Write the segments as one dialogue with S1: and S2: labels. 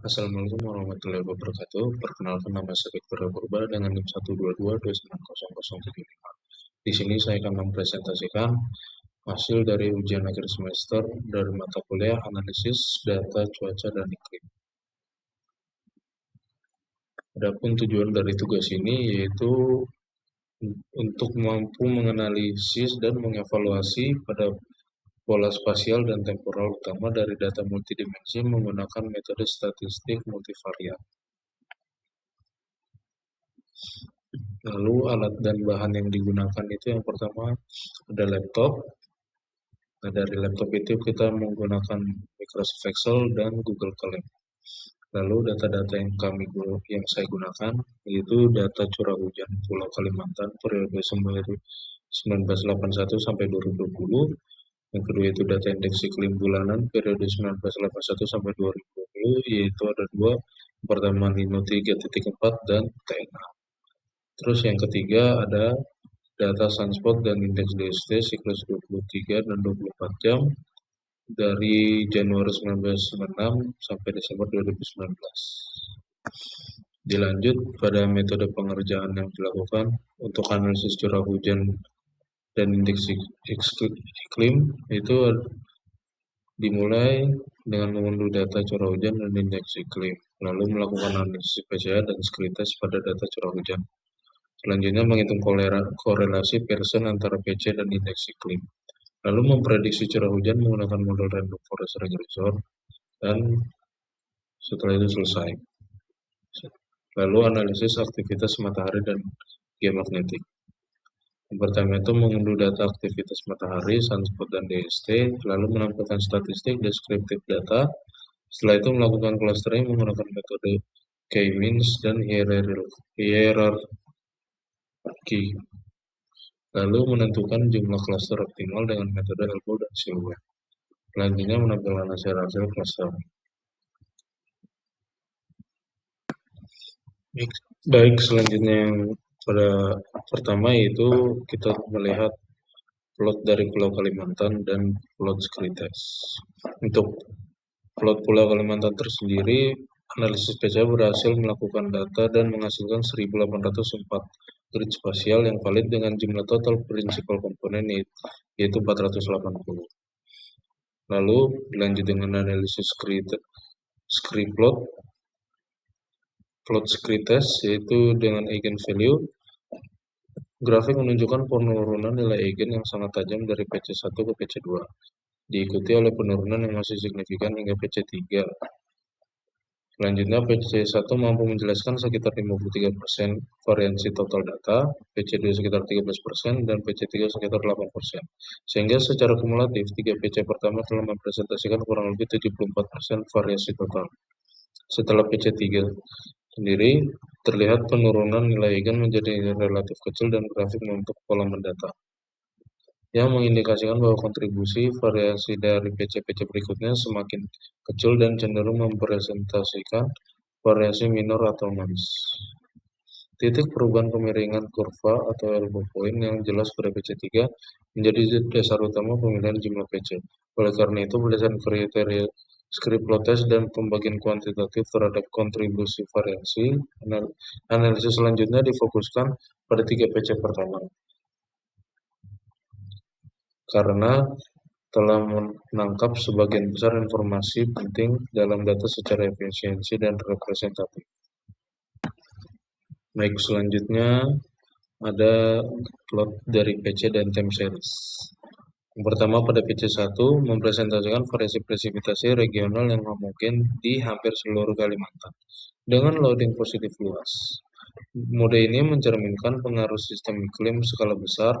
S1: Assalamualaikum warahmatullahi wabarakatuh. Perkenalkan, nama saya Victoria Purba dengan NIM 122290075. Di sini saya akan mempresentasikan hasil dari ujian akhir semester dari mata kuliah analisis data cuaca dan iklim. Adapun tujuan dari tugas ini yaitu untuk mampu menganalisis dan mengevaluasi pada pola spasial dan temporal utama dari data multidimensi menggunakan metode statistik multivariat. Lalu alat dan bahan yang digunakan itu yang pertama ada laptop. Nah, dari laptop itu kita menggunakan Microsoft Excel dan Google Calendar. Lalu data-data yang saya gunakan yaitu data curah hujan Pulau Kalimantan periode 1981 sampai 2020. Yang kedua itu data indeks iklim bulanan periode 1981 sampai 2020, yaitu ada dua, pertama Nino 3.4 dan TNA. Terus yang ketiga ada data sunspot dan indeks DST siklus 23 dan 24 jam dari Januari 1996 sampai Desember 2019. Dilanjut pada metode pengerjaan yang dilakukan untuk analisis curah hujan dan indeks iklim itu dimulai dengan mengunduh data curah hujan dan indeks iklim, lalu melakukan analisis PCA dan skrites pada data curah hujan. Selanjutnya menghitung korelasi Pearson antara PC dan indeks iklim. Lalu memprediksi curah hujan menggunakan model random forest regressor dan setelah itu selesai. Lalu analisis aktivitas matahari dan geomagnetik. Yang pertama itu mengunduh data aktivitas matahari, sunspot dan DST, lalu menampilkan statistik deskriptif data. Setelah itu melakukan clustering menggunakan metode K-means dan hierarchy. Lalu menentukan jumlah cluster optimal dengan metode elbow dan silhouette. Selanjutnya menampilkan hasil cluster. Baik, selanjutnya yang pada pertama yaitu kita melihat plot dari Pulau Kalimantan dan plot skrites. Untuk plot Pulau Kalimantan tersendiri, analisis PCA berhasil melakukan data dan menghasilkan 1804 grid spasial yang valid dengan jumlah total prinsipal komponen yaitu 480. Lalu dilanjut dengan analisis skriplot skrites yaitu dengan eigenvalue. Grafik menunjukkan penurunan nilai eigen yang sangat tajam dari PC1 ke PC2, diikuti oleh penurunan yang masih signifikan hingga PC3. Selanjutnya PC1 mampu menjelaskan sekitar 53% variansi total data, PC2 sekitar 13%, dan PC3 sekitar 8%. Sehingga secara kumulatif, 3 PC pertama telah mempresentasikan kurang lebih 74% variasi total. Setelah PC3 sendiri, terlihat penurunan nilai eigen menjadi relatif kecil dan grafik membentuk pola mendata, yang mengindikasikan bahwa kontribusi variasi dari PC-PC berikutnya semakin kecil dan cenderung mempresentasikan variasi minor atau noise. Titik perubahan kemiringan kurva atau elbow point yang jelas pada PC3 menjadi dasar utama pemilihan jumlah PC. Oleh karena itu, berdasarkan kriteria skriplotes dan pembagian kuantitatif terhadap kontribusi variasi, analisis selanjutnya difokuskan pada 3 PC pertama. Karena telah menangkap sebagian besar informasi penting dalam data secara efisiensi dan representatif. Baik, selanjutnya ada plot dari PC dan time series. Yang pertama pada PC1 mempresentasikan variasi presipitasi regional yang mungkin di hampir seluruh Kalimantan dengan loading positif luas. Mode ini mencerminkan pengaruh sistem iklim skala besar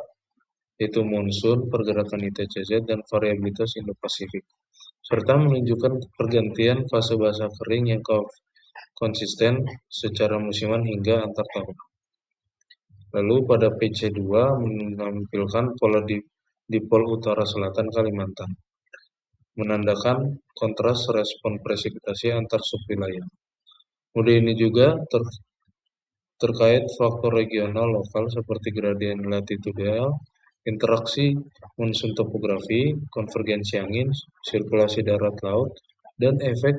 S1: yaitu monsun, pergerakan ITCZ, dan variabilitas Indo-Pasifik, serta menunjukkan pergantian fase basah kering yang konsisten secara musiman hingga antar tahun. Lalu pada PC2 menampilkan pola dipol utara selatan Kalimantan, menandakan kontras respon presipitasi antar subwilayah. Mode ini juga terkait faktor regional lokal seperti gradien latitudinal, interaksi monsun topografi, konvergensi angin, sirkulasi darat laut, dan efek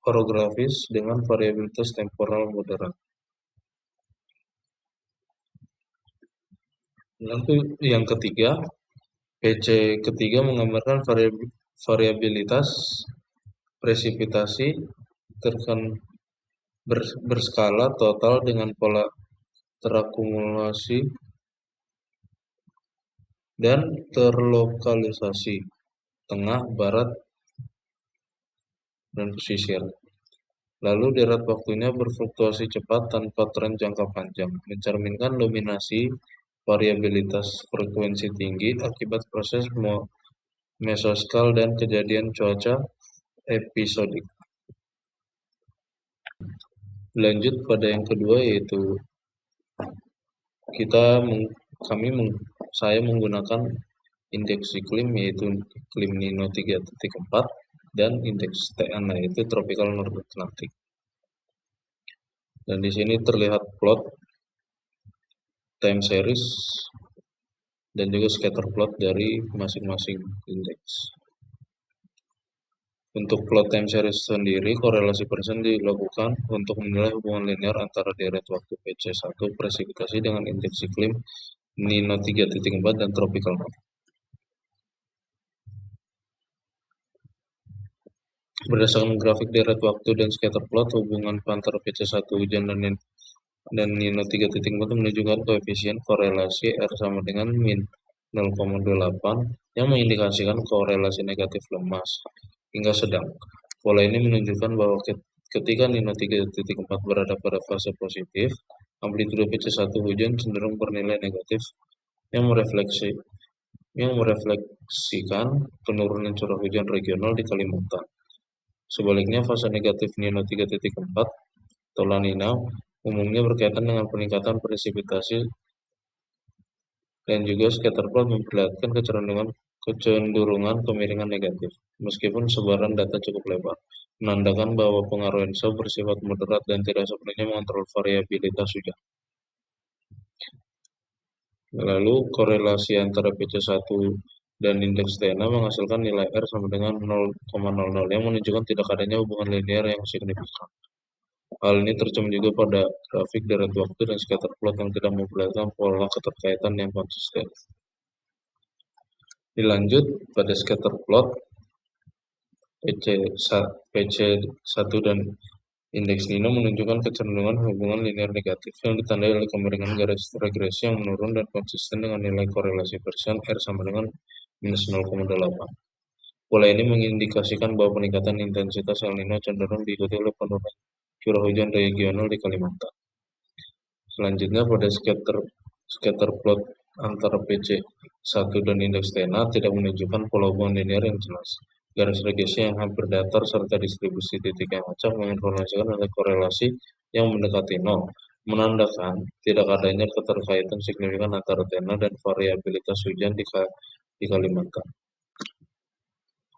S1: orografis dengan variabilitas temporal moderat. Lalu yang ketiga, PC ketiga menggambarkan variabilitas presipitasi berskala total dengan pola terakumulasi dan terlokalisasi tengah, barat, dan pesisir. Lalu deret waktunya berfluktuasi cepat tanpa tren jangka panjang, mencerminkan dominasi variabilitas frekuensi tinggi akibat proses mesoskal dan kejadian cuaca episodik. Lanjut pada yang kedua, yaitu saya menggunakan indeks iklim, yaitu iklim Nino 3.4 dan indeks TN, yaitu Tropical North Atlantic. Dan di sini terlihat plot time series dan juga scatter plot dari masing-masing indeks. Untuk plot time series sendiri, korelasi persen dilakukan untuk menilai hubungan linear antara deret waktu PC1 presipitasi dengan indeks iklim Nino 3.4 dan Tropical North. Berdasarkan grafik deret waktu dan scatter plot, hubungan antara PC1 hujan dan Nino 3.4 menunjukkan koefisien korelasi R sama dengan min 0,28 yang mengindikasikan korelasi negatif lemah hingga sedang. Pola ini menunjukkan bahwa ketika Nino 3.4 berada pada fase positif, amplitude PC1 hujan cenderung bernilai negatif yang merefleksikan penurunan curah hujan regional di Kalimantan. Sebaliknya, fase negatif Nino 3.4 atau La Nina umumnya berkaitan dengan peningkatan presipitasi dan juga scatter plot memperlihatkan kecenderungan kemiringan negatif. Meskipun sebaran data cukup lebar, menandakan bahwa pengaruh ENSO bersifat moderat dan tidak sepenuhnya mengontrol variabilitas hujan. Lalu korelasi antara PC1 dan indeks TNA menghasilkan nilai R sama dengan 0,00 yang menunjukkan tidak adanya hubungan linear yang signifikan. Hal ini tercermin juga pada grafik deret waktu dan scatter plot yang tidak memperlihatkan pola keterkaitan yang konsisten. Dilanjut pada scatter plot, PC1 dan indeks Nino menunjukkan kecenderungan hubungan linear negatif yang ditandai oleh kemiringan garis regresi yang menurun dan konsisten dengan nilai korelasi persen R sama dengan minus 0,8. Pola ini mengindikasikan bahwa peningkatan intensitas El Nino cenderung diikuti oleh penurunan curah hujan regional di Kalimantan. Selanjutnya pada scatter plot antara PC1 dan indeks TNA tidak menunjukkan pola hubungan linear yang jelas. Garis regresi yang hampir datar serta distribusi titik yang acak menginformasikan ada korelasi yang mendekati nol, menandakan tidak adanya keterkaitan signifikan antara TNA dan variabilitas hujan di Kalimantan.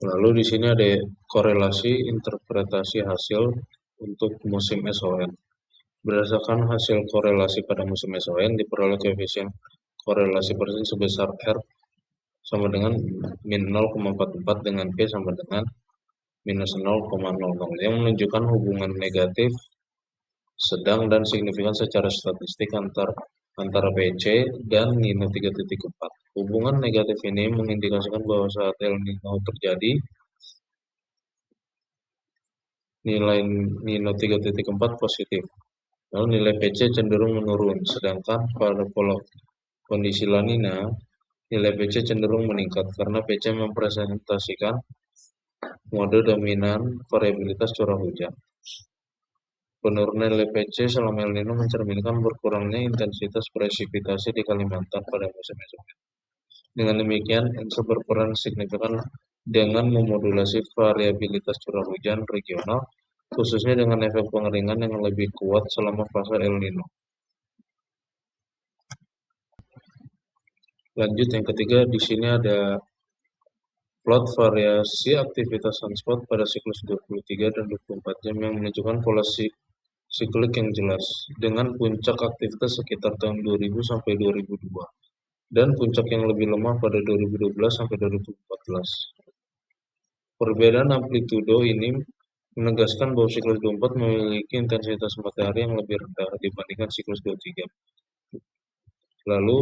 S1: Lalu di sini ada korelasi interpretasi hasil untuk musim SON. Berdasarkan hasil korelasi pada musim SON, diperoleh koefisien korelasi persen sebesar R sama dengan min 0,44 dengan P sama dengan minus 0,00 yang menunjukkan hubungan negatif sedang dan signifikan secara statistik antara PC dan Nino 3.4. Hubungan negatif ini mengindikasikan bahwa saat El Nino terjadi, nilai Nino 3.4 positif. Lalu nilai PC cenderung menurun, sedangkan pada pola kondisi La Nina, nilai PC cenderung meningkat karena PC mempresentasikan mode dominan variabilitas curah hujan. Penurunan nilai PC selama El Nino mencerminkan berkurangnya intensitas presipitasi di Kalimantan pada musim SON. Dengan demikian, ENSO berperan signifikan dengan memodulasi variabilitas curah hujan regional, khususnya dengan efek pengeringan yang lebih kuat selama fase El Nino. Lanjut yang ketiga, di sini ada plot variasi aktivitas sunspot pada siklus 23 dan 24 jam yang menunjukkan pola siklik yang jelas, dengan puncak aktivitas sekitar tahun 2000 sampai 2002, dan puncak yang lebih lemah pada 2012 sampai 2014. Perbedaan amplitudo ini menegaskan bahwa siklus 24 memiliki intensitas matahari yang lebih rendah dibandingkan siklus 23. Lalu,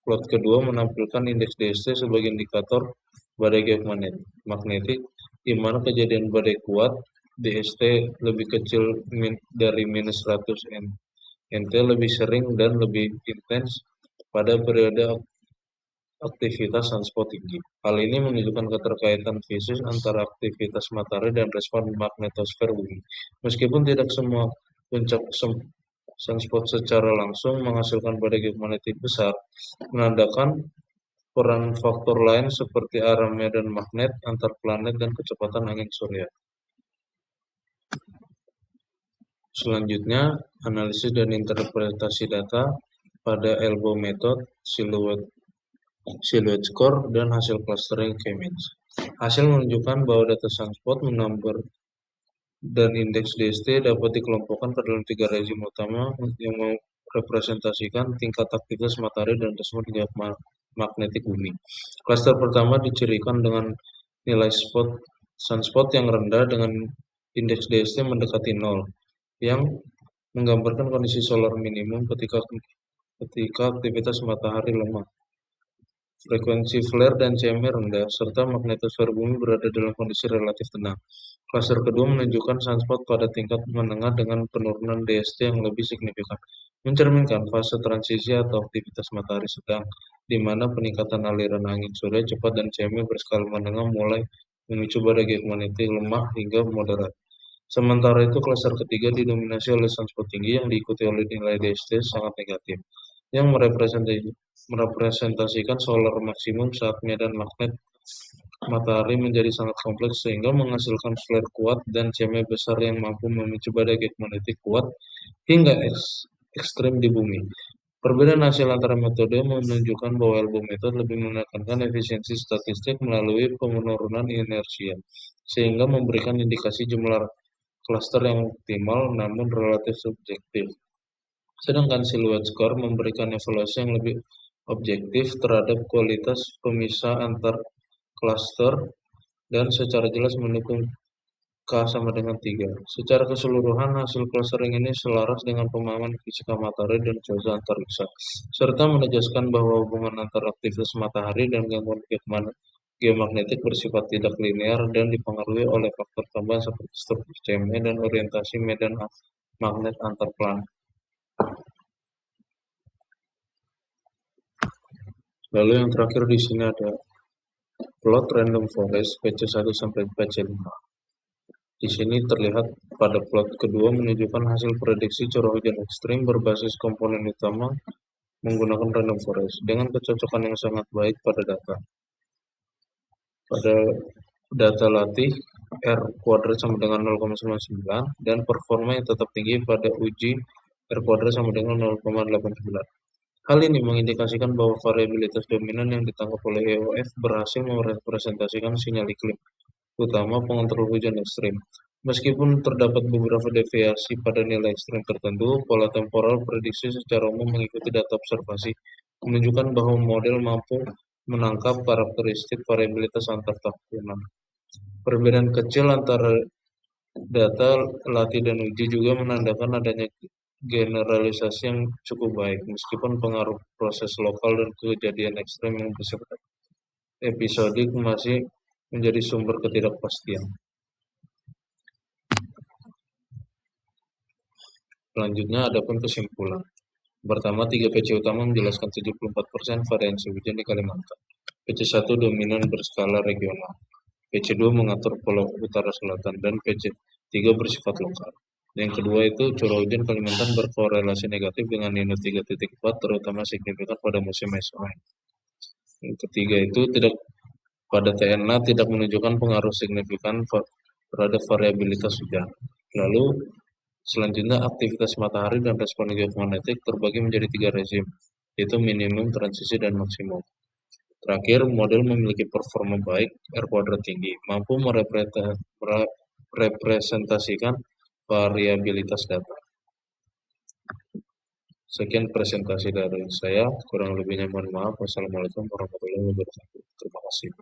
S1: plot kedua menampilkan indeks DST sebagai indikator badai geomagnetik, di mana kejadian badai kuat DST lebih kecil dari minus 100 NT lebih sering dan lebih intens pada periode aktivitas sunspot tinggi. Hal ini menunjukkan keterkaitan fisik antara aktivitas matahari dan respon magnetosfer bumi. Meskipun tidak semua puncak sunspot secara langsung menghasilkan badai geomagnetik besar, menandakan peran faktor lain seperti arah medan magnet antar planet dan kecepatan angin surya. Selanjutnya, analisis dan interpretasi data pada elbow method, silhouette score, dan hasil clustering K-means. Hasil menunjukkan bahwa data sunspot, number, dan indeks DST dapat dikelompokkan ke dalam 3 rezim utama yang merepresentasikan tingkat aktivitas matahari dan respon magnetik bumi. Cluster pertama dicirikan dengan nilai sunspot yang rendah dengan indeks DST mendekati 0, yang menggambarkan kondisi solar minimum ketika aktivitas matahari lemah. Frekuensi flare dan CME rendah, serta magnetosfer bumi berada dalam kondisi relatif tenang. Cluster kedua menunjukkan sunspot pada tingkat menengah dengan penurunan DST yang lebih signifikan, mencerminkan fase transisi atau aktivitas matahari sedang, di mana peningkatan aliran angin surya cepat dan CME berskala menengah mulai memicu badai geomagnetik lemah hingga moderat. Sementara itu, cluster ketiga didominasi oleh sunspot tinggi yang diikuti oleh nilai DST sangat negatif, yang merepresentasikan solar maksimum saat medan magnet matahari menjadi sangat kompleks sehingga menghasilkan flare kuat dan CME besar yang mampu memicu badai geomagnetik kuat hingga ekstrim di bumi. Perbedaan hasil antara metode menunjukkan bahwa elbow method lebih menekankan efisiensi statistik melalui penurunan inersia, sehingga memberikan indikasi jumlah cluster yang optimal namun relatif subjektif. Sedangkan silhouette score memberikan evaluasi yang lebih objektif terhadap kualitas pemisah antar cluster dan secara jelas mendukung K sama dengan 3. Secara keseluruhan, hasil clustering ini selaras dengan pemahaman fisika matahari dan cuaca antariksa, serta menegaskan bahwa hubungan antara aktivitas matahari dan gangguan geomagnetik bersifat tidak linear dan dipengaruhi oleh faktor tambahan seperti struktur CME dan orientasi medan magnet antar planet. Lalu yang terakhir di sini ada plot random forest PC1 sampai PC5. Di sini terlihat pada plot kedua menunjukkan hasil prediksi curah hujan ekstrim berbasis komponen utama menggunakan random forest dengan kecocokan yang sangat baik pada data. Pada data latih, R kuadrat sama dengan 0,99 dan performa yang tetap tinggi pada uji R kuadrat sama dengan 0,89. Hal ini mengindikasikan bahwa variabilitas dominan yang ditangkap oleh EOF berhasil merepresentasikan sinyal iklim, utama pengontrol hujan ekstrim. Meskipun terdapat beberapa deviasi pada nilai ekstrim tertentu, pola temporal prediksi secara umum mengikuti data observasi, menunjukkan bahwa model mampu menangkap karakteristik variabilitas antar tahunan. Perbedaan kecil antara data latih dan uji juga menandakan adanya generalisasi yang cukup baik, meskipun pengaruh proses lokal dan kejadian ekstrem yang bersifat episodik masih menjadi sumber ketidakpastian. Selanjutnya, adapun kesimpulan. Pertama, 3 PC utama menjelaskan 74% variasi hujan di Kalimantan. PC1 dominan berskala regional. PC2 mengatur pola utara selatan dan PC3 bersifat lokal. Yang kedua itu curah hujan Kalimantan berkorelasi negatif dengan Nino 3.4 terutama signifikan pada musim SOM. Yang ketiga itu pada TNA tidak menunjukkan pengaruh signifikan terhadap variabilitas hujan. Lalu selanjutnya aktivitas matahari dan respon geomagnetik terbagi menjadi 3 rezim, yaitu minimum, transisi, dan maksimum. Terakhir, model memiliki performa baik, R kuadrat tinggi, mampu merepresentasikan variabilitas data. Sekian presentasi dari saya, kurang lebihnya mohon maaf. Wassalamualaikum warahmatullahi wabarakatuh. Terima kasih.